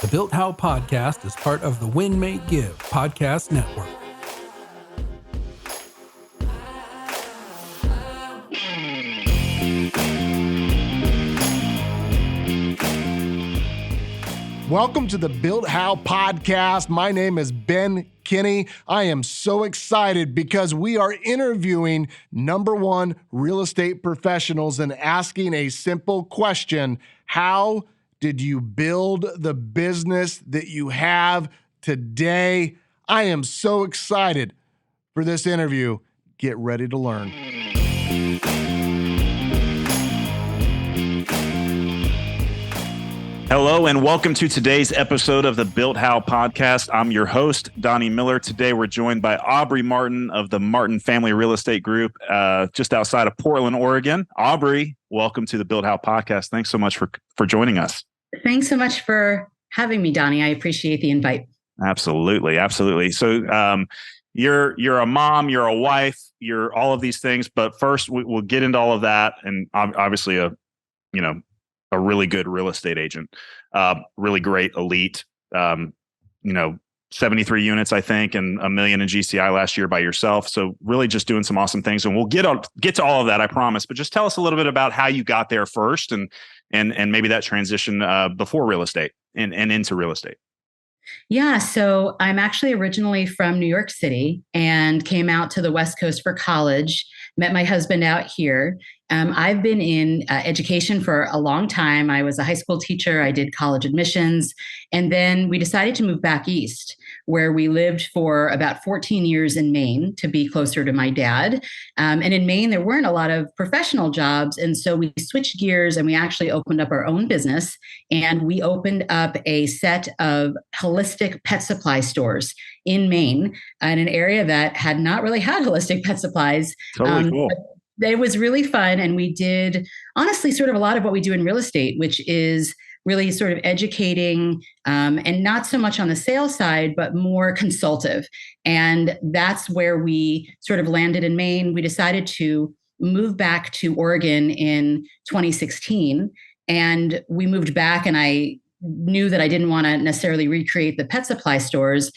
The Built How podcast is part of the Win Make Give podcast network. Welcome to the Built How podcast. My name is Ben Kinney. I am so excited because we are interviewing #1 real estate professionals and asking a simple question: how did you build the business that you have today? I am so excited for this interview. Get ready to learn. Hello and welcome to today's episode of the Built How podcast. I'm your host, Donnie Miller. Today we're joined by Aubrey Martin of the Martin Family Real Estate Group, just outside of Portland, Oregon. Aubrey, welcome to the Built How podcast. Thanks so much for joining us. Thanks so much for having me, Donnie. I appreciate the invite. Absolutely. So you're a mom, you're a wife, you're all of these things. But first, we'll get into all of that, and obviously a really good real estate agent, really great elite, 73 units, I think, and $1 million in GCI last year by yourself. So really just doing some awesome things, and we'll get to all of that, I promise. But just tell us a little bit about how you got there first, and maybe that transition before real estate and into real estate. Yeah, so I'm actually originally from New York City and came out to the West Coast for college, met my husband out here. I've been in education for a long time. I was a high school teacher. I did college admissions. And then we decided to move back east, where we lived for about 14 years in Maine to be closer to my dad. And in Maine, there weren't a lot of professional jobs. And so we switched gears and we actually opened up our own business. And we opened up a set of holistic pet supply stores in Maine, in an area that had not really had holistic pet supplies. Totally cool. It was really fun. And we did, honestly, sort of a lot of what we do in real estate, which is really sort of educating and not so much on the sales side, but more consultative. And that's where we sort of landed in Maine. We decided to move back to Oregon in 2016. And we moved back, and I knew that I didn't want to necessarily recreate the pet supply stores,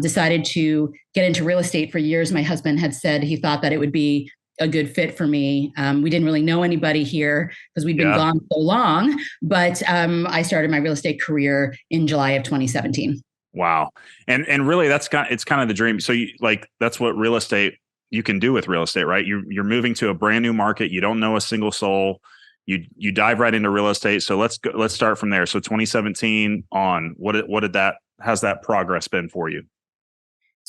decided to get into real estate. For years, my husband had said he thought that it would be a good fit for me. We didn't really know anybody here because we'd been gone so long, but I started my real estate career in July of 2017. Wow. And really it's kind of the dream. So that's what real estate, you can do with real estate, right? You're moving to a brand new market. You don't know a single soul. You dive right into real estate. So let's start from there. So 2017 on, how's that progress been for you?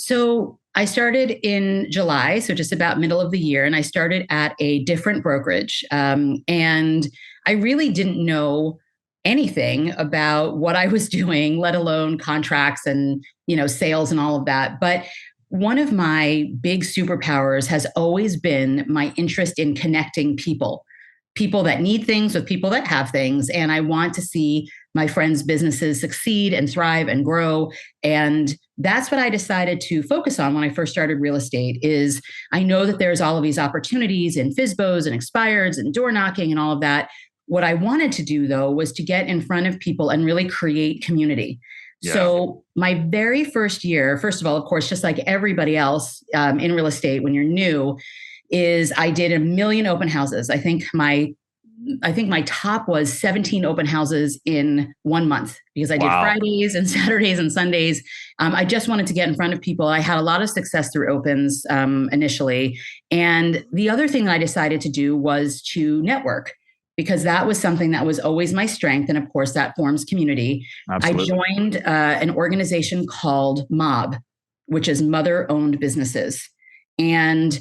So I started in July, so just about middle of the year, and I started at a different brokerage. And I really didn't know anything about what I was doing, let alone contracts and, sales and all of that. But one of my big superpowers has always been my interest in connecting people that need things with people that have things. And I want to see my friends' businesses succeed and thrive and grow. And that's what I decided to focus on when I first started real estate. Is I know that there's all of these opportunities in FSBOs and expireds and door knocking and all of that. What I wanted to do, though, was to get in front of people and really create community. Yeah. So my very first year, first of all, of course, just like everybody else in real estate, when you're new, is I did 1 million open houses. I think my top was 17 open houses in 1 month because I did Fridays and Saturdays and Sundays. I just wanted to get in front of people. I had a lot of success through opens initially. And the other thing that I decided to do was to network, because that was something that was always my strength. And of course, that forms community. Absolutely. I joined an organization called MOB, which is Mother-Owned Businesses. And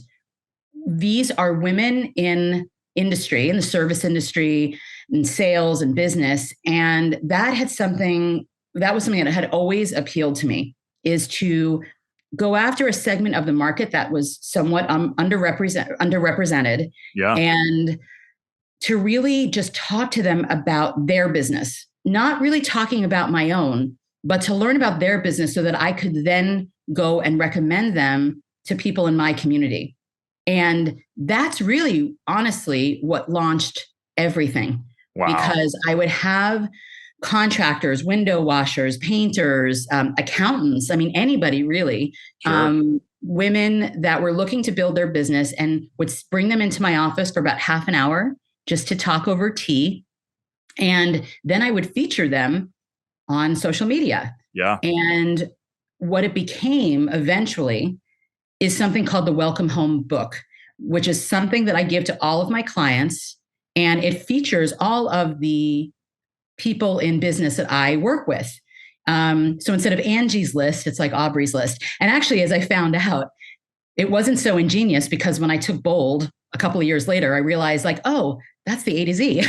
these are women in industry, in the service industry, in sales and business. And that was something that had always appealed to me, is to go after a segment of the market that was somewhat underrepresented. Yeah. And to really just talk to them about their business, not really talking about my own, but to learn about their business so that I could then go and recommend them to people in my community. And that's really, honestly, what launched everything. Wow. Because I would have contractors, window washers, painters, accountants. I mean, anybody really. Sure. Women that were looking to build their business and would bring them into my office for about half an hour just to talk over tea. And then I would feature them on social media. Yeah. And what it became eventually is something called the Welcome Home Book, which is something that I give to all of my clients. And it features all of the people in business that I work with. So instead of Angie's list, it's like Aubrey's list. And actually, as I found out, it wasn't so ingenious because when I took bold a couple of years later, I realized like, oh, that's the A to Z.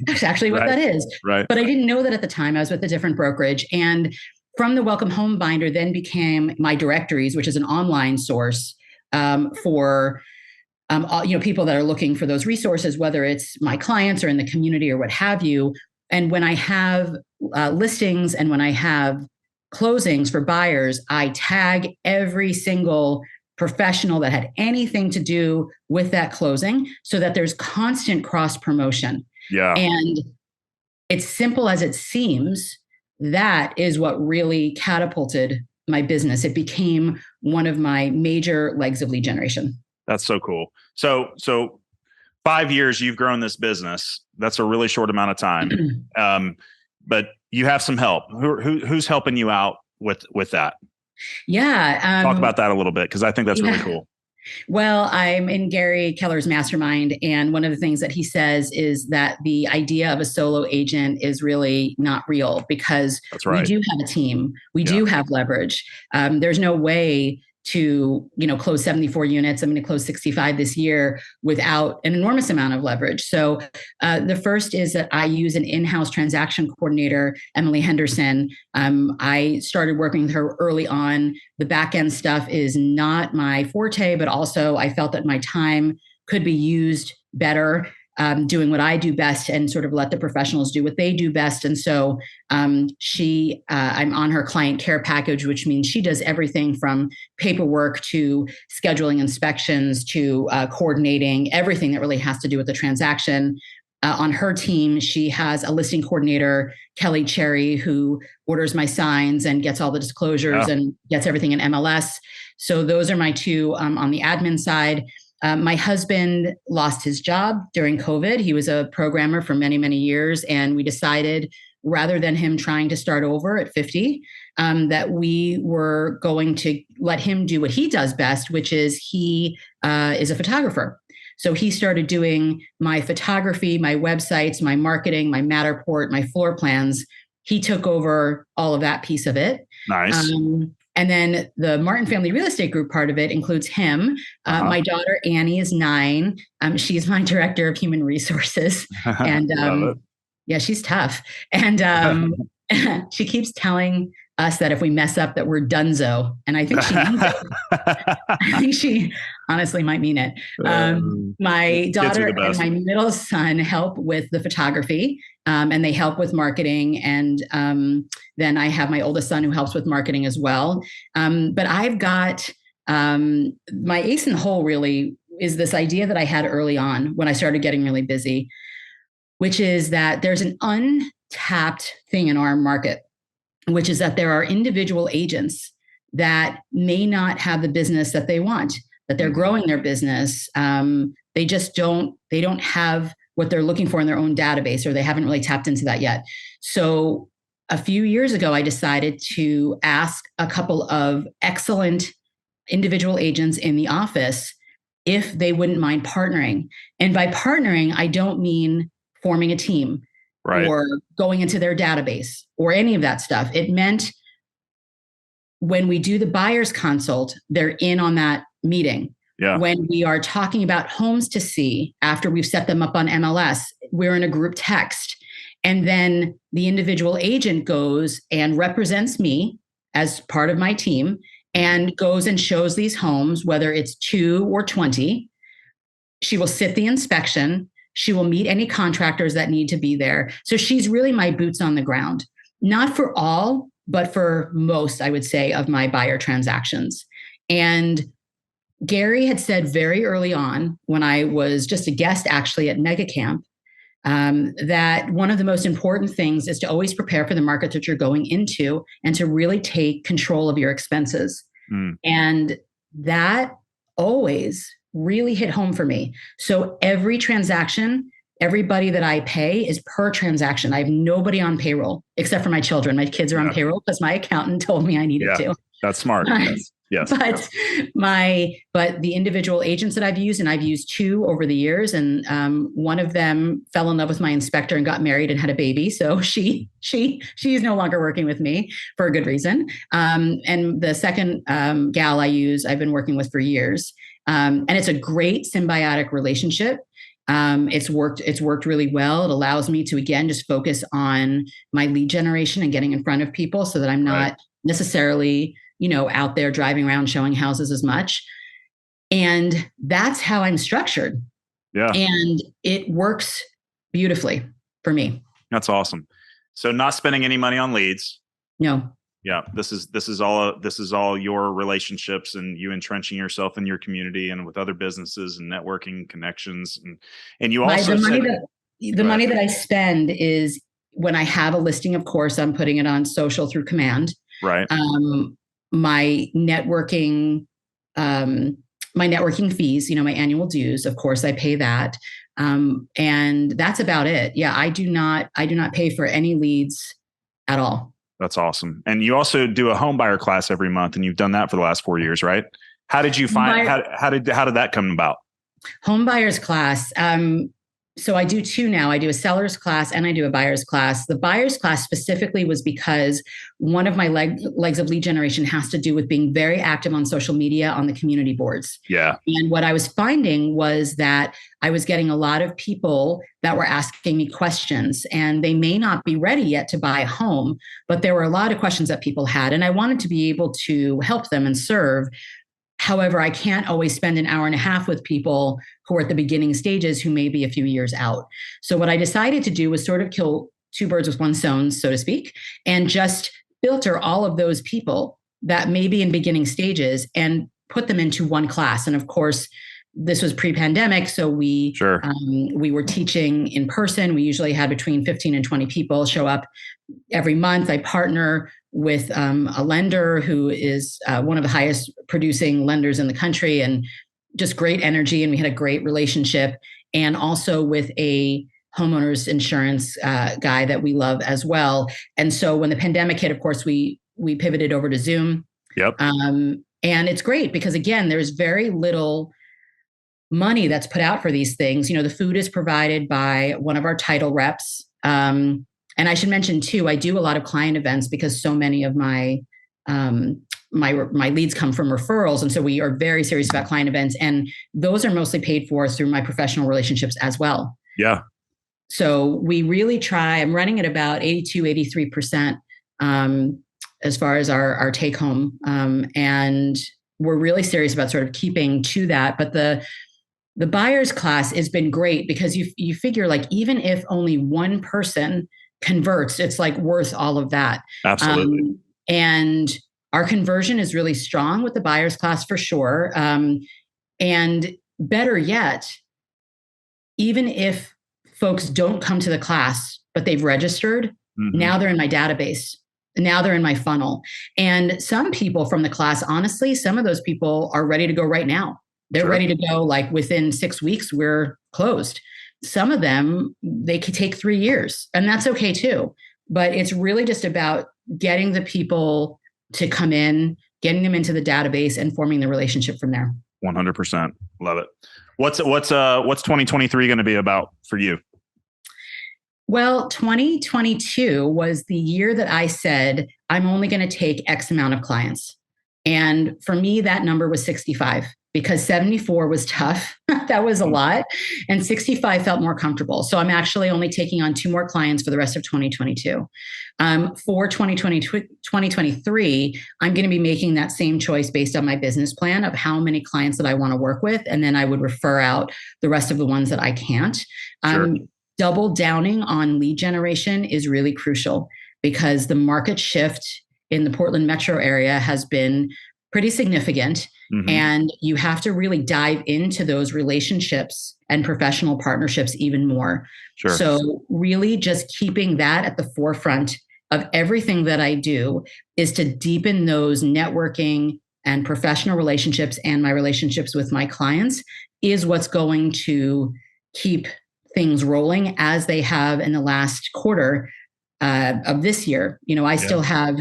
That's actually what that is. Right. But I didn't know that at the time. I was with a different brokerage. And from the Welcome Home binder then became my directories, which is an online source for people that are looking for those resources, whether it's my clients or in the community or what have you. And when I have listings and when I have closings for buyers, I tag every single professional that had anything to do with that closing so that there's constant cross promotion. Yeah. And it's simple as it seems. That is what really catapulted my business. It became one of my major legs of lead generation. That's so cool. So 5 years you've grown this business. That's a really short amount of time. But you have some help. Who's helping you out with that? Yeah. Talk about that a little bit, because I think that's really cool. Well, I'm in Gary Keller's mastermind. And one of the things that he says is that the idea of a solo agent is really not real because we do have a team. We do have leverage. There's no way to, close 74 units. I'm going to close 65 this year without an enormous amount of leverage. So the first is that I use an in-house transaction coordinator, Emily Henderson. I started working with her early on. The back-end stuff is not my forte, but also I felt that my time could be used better doing what I do best and sort of let the professionals do what they do best. And so I'm on her client care package, which means she does everything from paperwork to scheduling inspections to coordinating everything that really has to do with the transaction. On her team, she has a listing coordinator, Kelly Cherry, who orders my signs and gets all the disclosures and gets everything in MLS. So those are my two on the admin side. My husband lost his job during COVID. He was a programmer for many, many years. And we decided, rather than him trying to start over at 50, that we were going to let him do what he does best, which is he is a photographer. So he started doing my photography, my websites, my marketing, my Matterport, my floor plans. He took over all of that piece of it. Nice. And then the Martin Family Real Estate Group part of it includes him. My daughter, Annie, is 9. She's my director of human resources. And she's tough. And she keeps telling us that if we mess up, that we're donezo. And I think she means it. I think she honestly might mean it. My daughter and my middle son help with the photography, and they help with marketing. And then I have my oldest son who helps with marketing as well. But I've got my ace in the hole really is this idea that I had early on when I started getting really busy, which is that there's an untapped thing in our market, which is that there are individual agents that may not have the business that they want, that they're growing their business. They don't have what they're looking for in their own database, or they haven't really tapped into that yet. So a few years ago, I decided to ask a couple of excellent individual agents in the office if they wouldn't mind partnering. And by partnering, I don't mean forming a team. Right. Or going into their database or any of that stuff. It meant when we do the buyer's consult, they're in on that meeting. Yeah. When we are talking about homes to see after we've set them up on MLS, we're in a group text. And then the individual agent goes and represents me as part of my team and goes and shows these homes, whether it's 2 or 20. She will sit the inspection. She will meet any contractors that need to be there. So she's really my boots on the ground, not for all, but for most, I would say, of my buyer transactions. And Gary had said very early on, when I was just a guest actually at Mega Camp, that one of the most important things is to always prepare for the market that you're going into and to really take control of your expenses. And that always really hit home for me. So every transaction, everybody that I pay is per transaction. I have nobody on payroll except for my children. My kids are on payroll because my accountant told me I needed to. That's smart. Yes. But the individual agents that I've used, and I've used 2 over the years, and one of them fell in love with my inspector and got married and had a baby. So she's no longer working with me for a good reason. And the second gal I've been working with for years. And it's a great symbiotic relationship. It's worked really well. It allows me to, again, just focus on my lead generation and getting in front of people so that I'm not necessarily, out there driving around showing houses as much. And that's how I'm structured. Yeah. And it works beautifully for me. That's awesome. So not spending any money on leads. No. Yeah. This is all your relationships and you entrenching yourself in your community and with other businesses and networking connections. And you also the money that I spend is when I have a listing, of course, I'm putting it on social through command. Right. My networking fees, my annual dues, of course, I pay that. And that's about it. Yeah. I do not pay for any leads at all. That's awesome. And you also do a home buyer class every month, and you've done that for the last 4 years, right? How did you find, how did that come about? Home buyers class. So I do 2 now. I do a seller's class and I do a buyer's class. The buyer's class specifically was because one of my legs of lead generation has to do with being very active on social media, on the community boards. Yeah. And what I was finding was that I was getting a lot of people that were asking me questions, and they may not be ready yet to buy a home, but there were a lot of questions that people had, and I wanted to be able to help them and serve. However, I can't always spend an hour and a half with people who are at the beginning stages who may be a few years out. So what I decided to do was sort of kill 2 birds with one stone, so to speak, and just filter all of those people that may be in beginning stages and put them into one class. And of course, this was pre-pandemic, so we were teaching in person. We usually had between 15 and 20 people show up every month. I partner with a lender who is one of the highest producing lenders in the country, and just great energy. And we had a great relationship. And also with a homeowners insurance guy that we love as well. And so when the pandemic hit, of course, we pivoted over to Zoom. Yep. And it's great because, again, there's very little money that's put out for these things. The food is provided by one of our title reps. And I should mention too, I do a lot of client events because so many of my leads come from referrals. And so we are very serious about client events, and those are mostly paid for through my professional relationships as well. Yeah. So we really try, I'm running at about 83% as far as our take home. And we're really serious about sort of keeping to that. But the buyer's class has been great because you figure, like, even if only one person converts, it's like worth all of that. Absolutely. And our conversion is really strong with the buyer's class for sure. And better yet, even if folks don't come to the class, but they've registered, now they're in my database. Now they're in my funnel. And some people from the class, honestly, some of those people are ready to go right now. They're ready to go, like within 6 weeks, we're closed. Some of them, they could take 3 years, and that's okay too. But it's really just about getting the people to come in, getting them into the database, and forming the relationship from there. 100%. Love it. What's 2023 going to be about for you? Well, 2022 was the year that I said, I'm only going to take X amount of clients. And for me, that number was 65 because 74 was tough. That was a lot. And 65 felt more comfortable. So I'm actually only taking on 2 more clients for the rest of 2022. For 2023, I'm going to be making that same choice based on my business plan of how many clients that I want to work with. And then I would refer out the rest of the ones that I can't. Double downing on lead generation is really crucial because the market shift in the Portland metro area has been pretty significant. And you have to really dive into those relationships and professional partnerships even more. Sure. So really just keeping that at the forefront of everything that I do is to deepen those networking and professional relationships, and my relationships with my clients is what's going to keep things rolling as they have in the last quarter of this year. I still have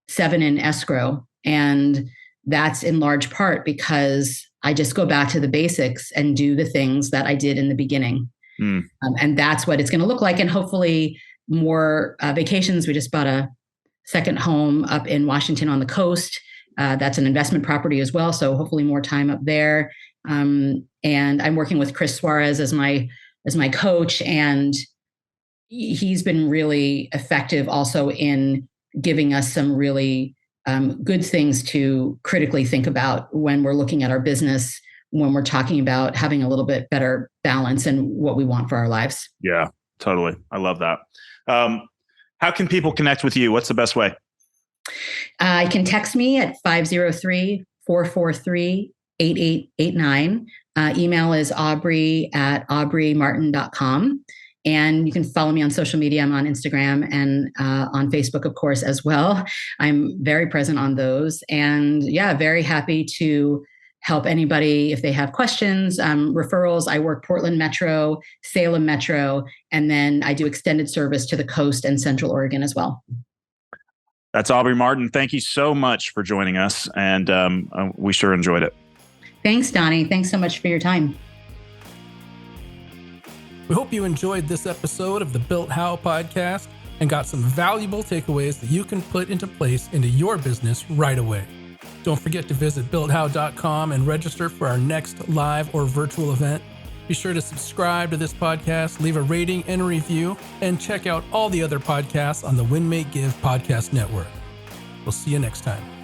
7 in escrow, and that's in large part because I just go back to the basics and do the things that I did in the beginning. And that's what it's going to look like. And hopefully more vacations. We just bought a second home up in Washington on the coast. That's an investment property as well. So hopefully more time up there. And I'm working with Chris Suarez as my coach. And he's been really effective also in giving us some really good things to critically think about when we're looking at our business, when we're talking about having a little bit better balance and what we want for our lives. Yeah, totally. I love that. How can people connect with you? What's the best way? You can text me at 503-443-8889. Email is aubrey@aubreymartin.com. And you can follow me on social media. I'm on Instagram and on Facebook, of course, as well. I'm very present on those. And yeah, very happy to help anybody if they have questions, referrals. I work Portland Metro, Salem Metro, and then I do extended service to the coast and Central Oregon as well. That's Aubrey Martin. Thank you so much for joining us. And we sure enjoyed it. Thanks, Donnie. Thanks so much for your time. We hope you enjoyed this episode of the Built How podcast and got some valuable takeaways that you can put into place into your business right away. Don't forget to visit builthow.com and register for our next live or virtual event. Be sure to subscribe to this podcast, leave a rating and a review, and check out all the other podcasts on the Win Make Give podcast network. We'll see you next time.